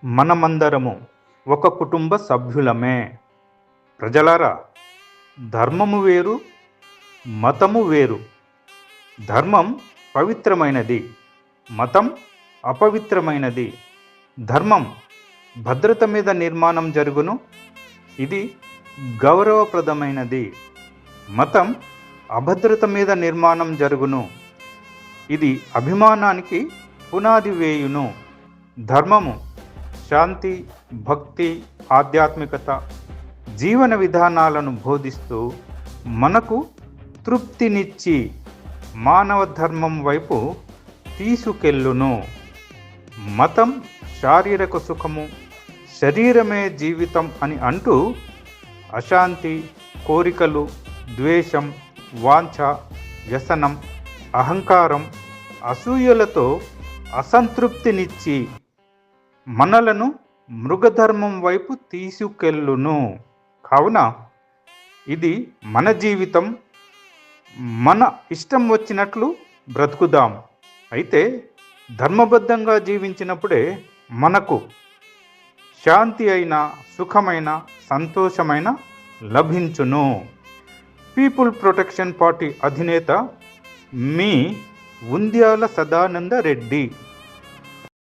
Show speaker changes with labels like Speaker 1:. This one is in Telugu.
Speaker 1: మనమందరము ఒక కుటుంబ సభ్యులమే. ప్రజలారా, ధర్మము వేరు, మతము వేరు. ధర్మం పవిత్రమైనది, మతం అపవిత్రమైనది. ధర్మం భద్రత మీద నిర్మాణం జరుగును, ఇది గౌరవప్రదమైనది. మతం అభద్రత మీద నిర్మాణం జరుగును, ఇది అభిమానానికి పునాది వేయును. ధర్మము శాంతి, భక్తి, ఆధ్యాత్మికత జీవన విధానాలను బోధిస్తూ మనకు తృప్తినిచ్చి మానవ ధర్మం వైపు తీసుకెళ్ళును. మతం శారీరక సుఖము, శరీరమే జీవితం అని అంటూ అశాంతి, కోరికలు, ద్వేషం, వాంఛ, వ్యసనం, అహంకారం, అసూయలతో అసంతృప్తినిచ్చి మనలను మృగధర్మం వైపు తీసుకెళ్ళును. కావున ఇది మన జీవితం, మన ఇష్టం వచ్చినట్లు బ్రతుకుదాం. అయితే ధర్మబద్ధంగా జీవించినప్పుడే మనకు శాంతి అయిన, సుఖమైన, సంతోషమైన లభించును. పీపుల్ ప్రొటెక్షన్ పార్టీ అధినేత మీ ఉంద్యాల సదానంద రెడ్డి.